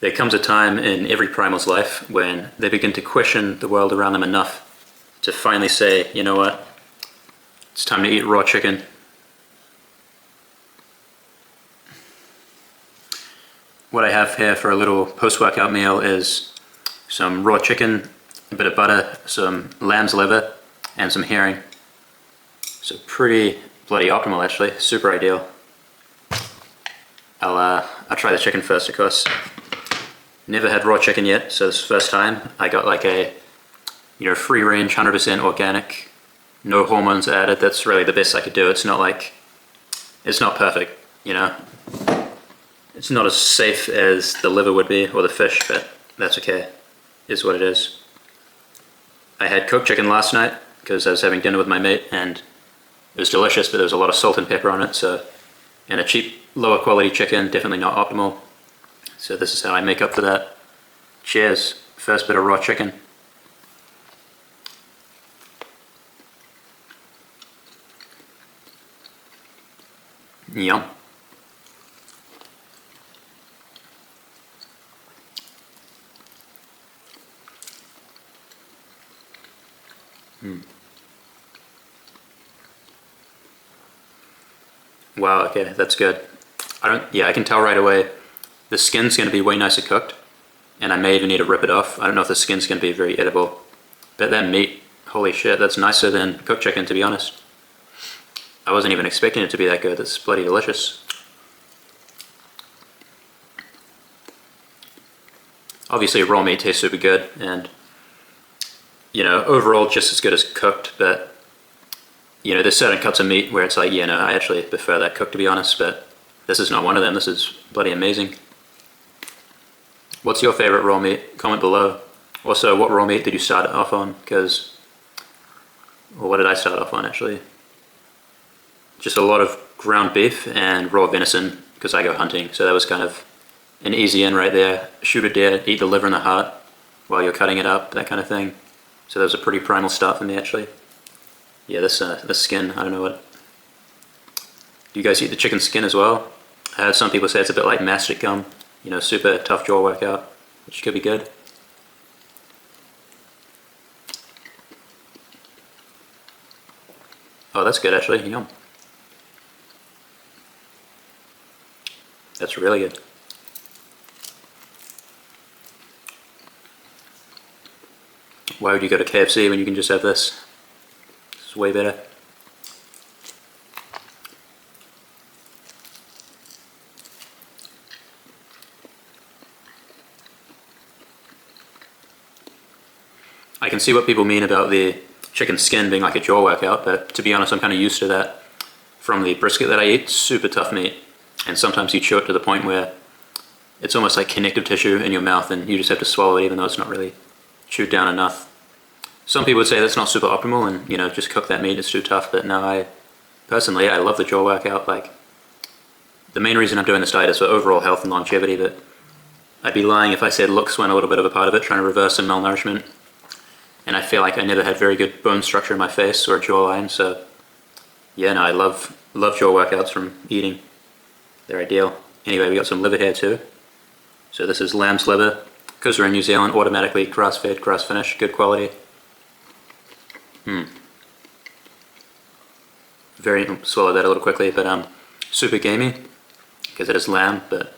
There comes a time in every primal's life when they begin to question the world around them enough to finally say, you know what, it's time to eat raw chicken. What I have here for a little post-workout meal is some raw chicken, a bit of butter, some lamb's liver, and some herring. So pretty bloody optimal actually, super ideal. I'll try the chicken first, of course. Never had raw chicken yet, so this is the first time. I got like a, free range, 100% organic, no hormones added. That's really the best I could do. It's not perfect, It's not as safe as the liver would be, or the fish, but that's okay. It is what it is. I had cooked chicken last night, because I was having dinner with my mate, and it was delicious, but there was a lot of salt and pepper on it, and a cheap, lower quality chicken, definitely not optimal. So this is how I make up for that. Cheers. First bit of raw chicken. Yum. Wow, okay, that's good. I can tell right away the skin's going to be way nicer cooked, and I may even need to rip it off. I don't know if the skin's going to be very edible, but that meat, holy shit, that's nicer than cooked chicken, to be honest. I wasn't even expecting it to be that good. It's bloody delicious. Obviously raw meat tastes super good, and overall just as good as cooked, but there's certain cuts of meat where it's like, I actually prefer that cooked, to be honest, but this is not one of them. This is bloody amazing. What's your favorite raw meat? Comment below. Also, what raw meat did you start off on? What did I start off on actually? Just a lot of ground beef and raw venison, because I go hunting, so that was kind of an easy in right there. Shoot a deer, eat the liver and the heart while you're cutting it up, that kind of thing. So that was a pretty primal start for me actually. Yeah, this skin, I don't know what. Do you guys eat the chicken skin as well? I heard some people say it's a bit like mastic gum, super tough jaw workout, which could be good. Oh, that's good actually, yum. That's really good. Why would you go to KFC when you can just have this? It's way better. I can see what people mean about the chicken skin being like a jaw workout, but to be honest, I'm kind of used to that from the brisket that I eat. Super tough meat, and sometimes you chew it to the point where it's almost like connective tissue in your mouth, and you just have to swallow it even though it's not really chewed down enough. Some people would say that's not super optimal and just cook that meat, it's too tough, but no, I love the jaw workout. Like, the main reason I'm doing this diet is for overall health and longevity, but I'd be lying if I said looks weren't a little bit of a part of it, trying to reverse some malnourishment. And I feel like I never had very good bone structure in my face or jawline, so yeah, no, I love jaw workouts from eating. They're ideal. Anyway, we got some liver here too. So this is lamb's liver. Because we're in New Zealand, automatically grass-fed, grass-finished, good quality. Swallow that a little quickly, but super gamey because it is lamb, but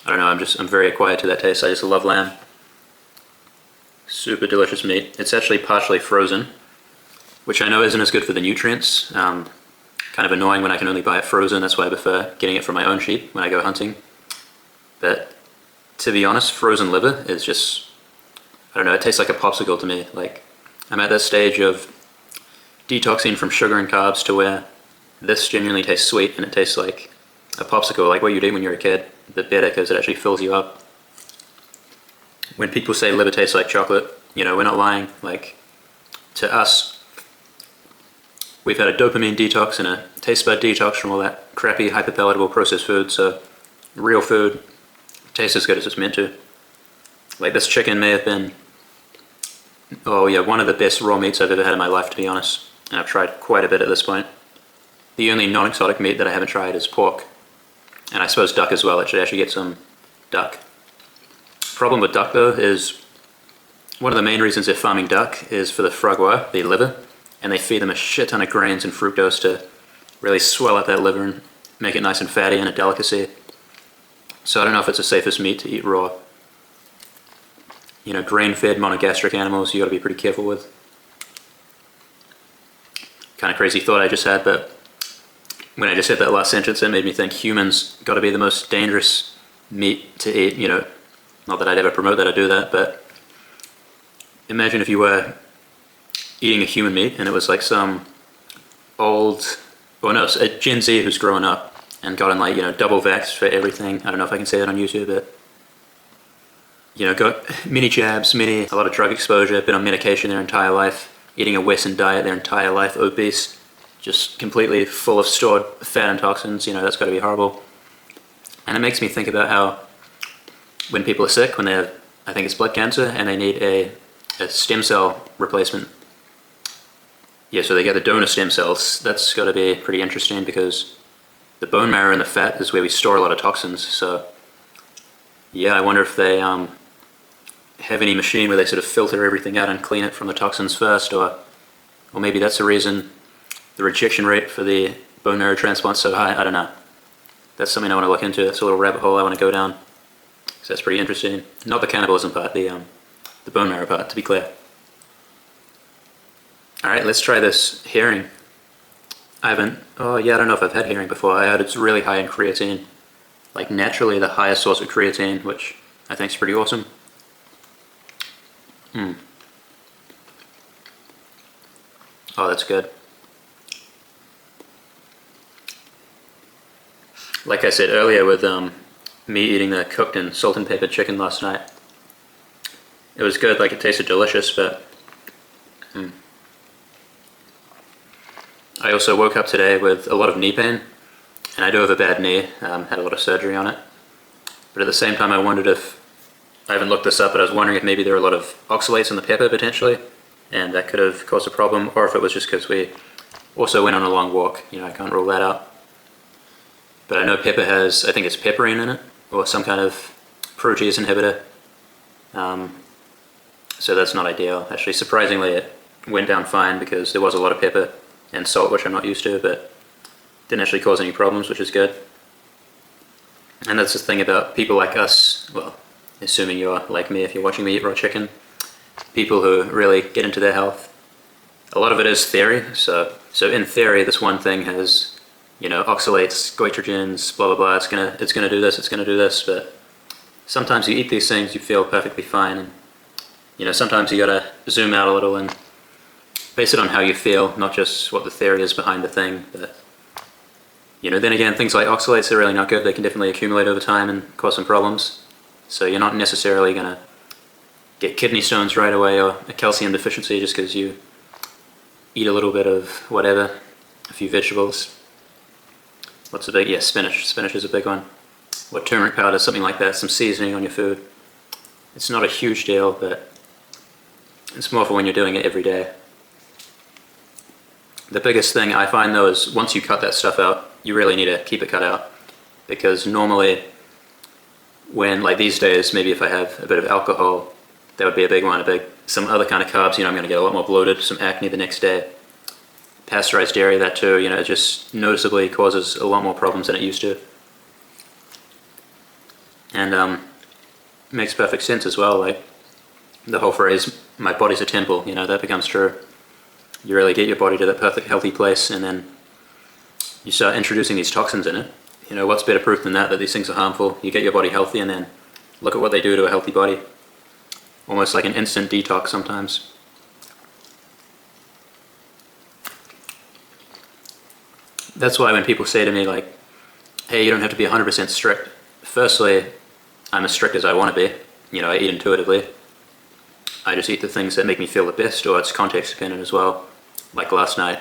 I don't know, I'm very acquired to that taste. I just love lamb. Super delicious meat. It's actually partially frozen, which I know isn't as good for the nutrients. Kind of annoying when I can only buy it frozen. That's why I prefer getting it from my own sheep when I go hunting. But to be honest, frozen liver is just, I don't know, it tastes like a popsicle to me. Like, I'm at that stage of detoxing from sugar and carbs to where this genuinely tastes sweet, and it tastes like a popsicle, like what you'd eat when you're a kid, but better because it actually fills you up. When people say liver tastes like chocolate, we're not lying. Like, to us, we've had a dopamine detox and a taste bud detox from all that crappy, hyperpalatable processed food, so real food tastes as good as it's meant to. Like, this chicken may have been, one of the best raw meats I've ever had in my life, to be honest. And I've tried quite a bit at this point. The only non-exotic meat that I haven't tried is pork. And I suppose duck as well. I should actually get some duck. Problem with duck though is one of the main reasons they're farming duck is for the foie gras, the liver, and they feed them a shit ton of grains and fructose to really swell up that liver and make it nice and fatty and a delicacy. So I don't know if it's the safest meat to eat raw. You know, grain-fed monogastric animals you got to be pretty careful with. Kind of crazy thought I just had, but when I just said that last sentence, it made me think humans got to be the most dangerous meat to eat. You know, not that I'd ever promote that or do that, but imagine if you were eating a human meat and it was like some old, or no, a Gen Z who's growing up and gotten like, you know, double vaxxed for everything. I don't know if I can say that on YouTube, but you know, got many jabs, a lot of drug exposure, been on medication their entire life, eating a Western diet their entire life, obese, just completely full of stored fat and toxins. You know, that's got to be horrible. And it makes me think about how when people are sick, when they have, I think it's blood cancer, and they need a stem cell replacement. Yeah, so they get the donor stem cells. That's got to be pretty interesting because the bone marrow and the fat is where we store a lot of toxins. So yeah, I wonder if they have any machine where they sort of filter everything out and clean it from the toxins first, or maybe that's the reason the rejection rate for the bone marrow transplant's so high. I don't know. That's something I want to look into. That's a little rabbit hole I want to go down. So that's pretty interesting. Not the cannibalism part, the bone marrow part, to be clear. All right, let's try this herring. I don't know if I've had herring before. I heard it's really high in creatine. Like naturally the highest source of creatine, which I think is pretty awesome. Oh, that's good. Like I said earlier with me eating the cooked and salt and pepper chicken last night, it was good, like it tasted delicious, but I also woke up today with a lot of knee pain, and I do have a bad knee, had a lot of surgery on it, but at the same time I wondered if, I haven't looked this up, but I was wondering if maybe there were a lot of oxalates in the pepper potentially, and that could have caused a problem, or if it was just because we also went on a long walk. You know, I can't rule that out. But I know pepper has, I think it's piperine in it, or some kind of protease inhibitor. So that's not ideal. Actually, surprisingly, it went down fine because there was a lot of pepper and salt, which I'm not used to, but didn't actually cause any problems, which is good. And that's the thing about people like us, well, assuming you're like me if you're watching me eat raw chicken, people who really get into their health. A lot of it is theory. So in theory, this one thing has, you know, oxalates, goitrogens, blah, blah, blah. It's gonna do this, it's gonna do this. But sometimes you eat these things, you feel perfectly fine. And, you know, sometimes you gotta zoom out a little and base it on how you feel, not just what the theory is behind the thing. But, you know, then again, things like oxalates are really not good. They can definitely accumulate over time and cause some problems. So you're not necessarily gonna get kidney stones right away or a calcium deficiency just because you eat a little bit of whatever, a few vegetables. What's a big, yeah, spinach. Spinach is a big one. Or turmeric powder, something like that, some seasoning on your food. It's not a huge deal, but it's more for when you're doing it every day. The biggest thing I find though is once you cut that stuff out, you really need to keep it cut out. Because normally when, like these days, maybe if I have a bit of alcohol, that would be a big one, some other kind of carbs, you know, I'm gonna get a lot more bloated, some acne the next day. Pasteurized dairy, that too, you know, it just noticeably causes a lot more problems than it used to. And makes perfect sense as well, like the whole phrase, my body's a temple, you know, that becomes true. You really get your body to that perfect healthy place and then you start introducing these toxins in it. You know, what's better proof than that these things are harmful? You get your body healthy and then look at what they do to a healthy body. Almost like an instant detox sometimes. That's why when people say to me like, hey, you don't have to be 100% strict. Firstly, I'm as strict as I want to be. You know, I eat intuitively. I just eat the things that make me feel the best, or it's context dependent as well. Like last night,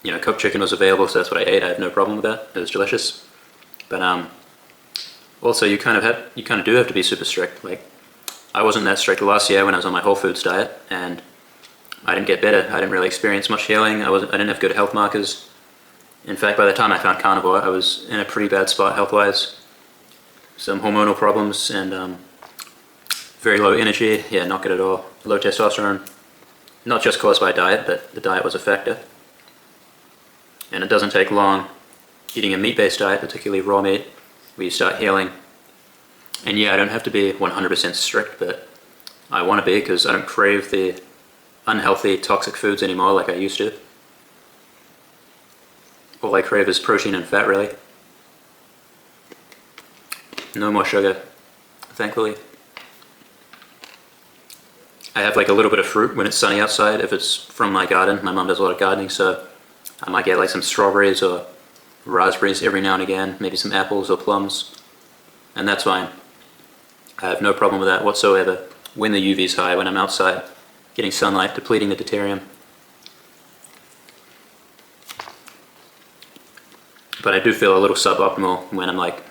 you know, cooked chicken was available, so that's what I ate. I have no problem with that. It was delicious. But also, you kind of do have to be super strict. Like, I wasn't that strict last year when I was on my whole foods diet, and I didn't get better. I didn't really experience much healing. I didn't have good health markers. In fact, by the time I found carnivore, I was in a pretty bad spot health-wise. Some hormonal problems and Very low energy, yeah, not good at all. Low testosterone, not just caused by diet, but the diet was a factor. And it doesn't take long eating a meat-based diet, particularly raw meat, where you start healing. And yeah, I don't have to be 100% strict, but I want to be because I don't crave the unhealthy, toxic foods anymore like I used to. All I crave is protein and fat, really. No more sugar, thankfully. I have like a little bit of fruit when it's sunny outside, if it's from my garden. My mum does a lot of gardening, so I might get like some strawberries or raspberries every now and again, maybe some apples or plums, and that's fine. I have no problem with that whatsoever when the UV's high, when I'm outside, getting sunlight, depleting the deuterium. But I do feel a little suboptimal when I'm like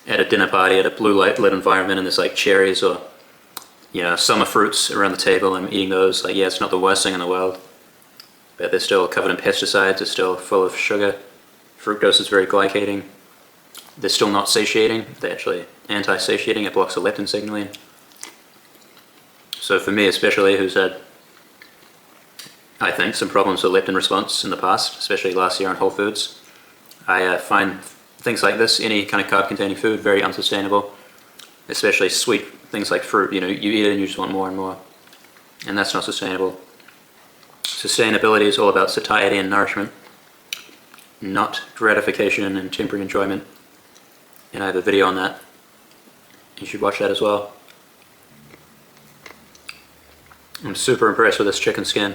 at a dinner party at a blue light lit environment and there's like cherries or summer fruits around the table. I'm eating those. Like, yeah, it's not the worst thing in the world, but they're still covered in pesticides. They're still full of sugar. Fructose is very glycating. They're still not satiating. They're actually anti-satiating. It blocks the leptin signaling. So for me especially, who's had, I think, some problems with leptin response in the past, especially last year on whole foods, I find things like this, any kind of carb-containing food, very unsustainable, especially sweet things like fruit. You eat it and you just want more and more, and that's not sustainable. Sustainability is all about satiety and nourishment, not gratification and temporary enjoyment, and I have a video on that. You should watch that as well. I'm super impressed with this chicken skin.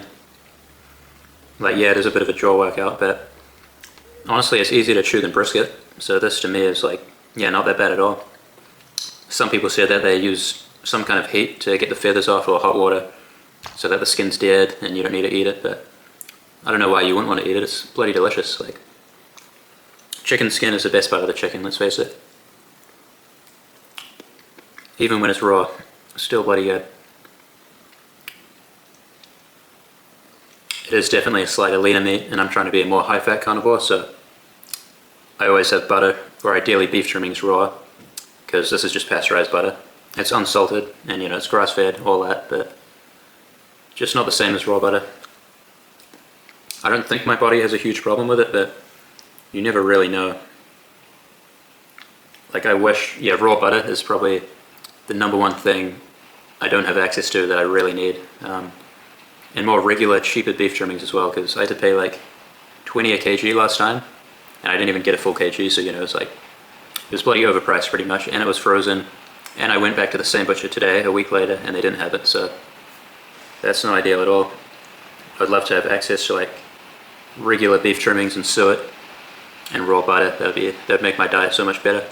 Like, yeah, it is a bit of a jaw workout, but honestly it's easier to chew than brisket, so this to me is like, yeah, not that bad at all. Some people said that they use some kind of heat to get the feathers off, or hot water, so that the skin's dead and you don't need to eat it, but I don't know why you wouldn't want to eat it. It's bloody delicious. Like, chicken skin is the best part of the chicken, let's face it. Even when it's raw, it's still bloody good. It is definitely a slightly leaner meat, and I'm trying to be a more high-fat carnivore, so I always have butter, or ideally beef trimmings raw, because this is just pasteurized butter. It's unsalted, and it's grass-fed, all that, but just not the same as raw butter. I don't think my body has a huge problem with it, but you never really know. Like, I wish, yeah, raw butter is probably the #1 thing I don't have access to that I really need. And more regular, cheaper beef trimmings as well, because I had to pay like 20 a kg last time, and I didn't even get a full kg, so it's like, it was bloody overpriced pretty much, and it was frozen, and I went back to the same butcher today, a week later, and they didn't have it, so that's not ideal at all. I'd love to have access to like regular beef trimmings and suet and raw butter. That'd make my diet so much better.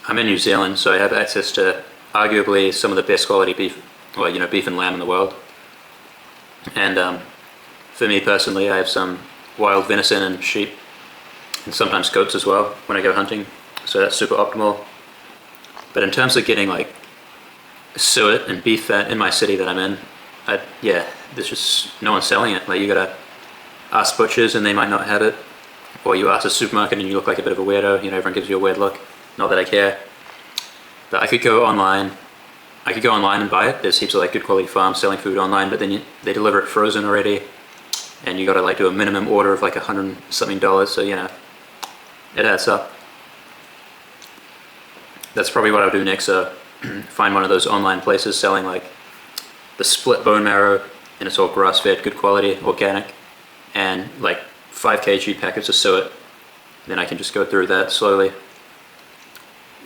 I'm in New Zealand, so I have access to arguably some of the best quality beef, well, beef and lamb in the world. And for me personally, I have some wild venison and sheep, and sometimes goats as well when I go hunting, so that's super optimal. But in terms of getting like suet and beef fat in my city that I'm in, there's just no one selling it. Like, you gotta ask butchers and they might not have it, or you ask a supermarket and you look like a bit of a weirdo, everyone gives you a weird look. Not that I care. But I could go online and buy it. There's heaps of like good quality farms selling food online, but then they deliver it frozen already, and you gotta like do a minimum order of like $100 something, so it adds up. That's probably what I'll do next. Find one of those online places selling like the split bone marrow, and it's all grass-fed, good quality, organic, and like 5 kg packets of suet. Then I can just go through that slowly.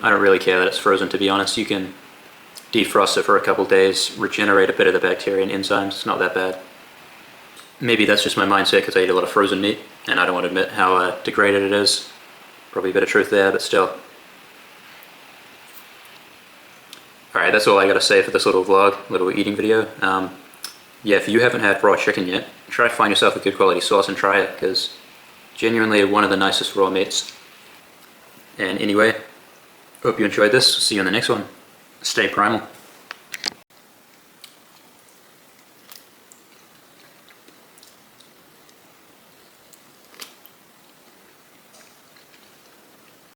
I don't really care that it's frozen, to be honest. You can defrost it for a couple days, regenerate a bit of the bacteria and enzymes. It's not that bad. Maybe that's just my mindset because I eat a lot of frozen meat and I don't want to admit how degraded it is. Probably a bit of truth there, but still. Alright, that's all I gotta say for this little vlog, little eating video. Yeah, if you haven't had raw chicken yet, try to find yourself a good quality source and try it, because genuinely one of the nicest raw meats. And anyway, hope you enjoyed this. See you in the next one. Stay primal.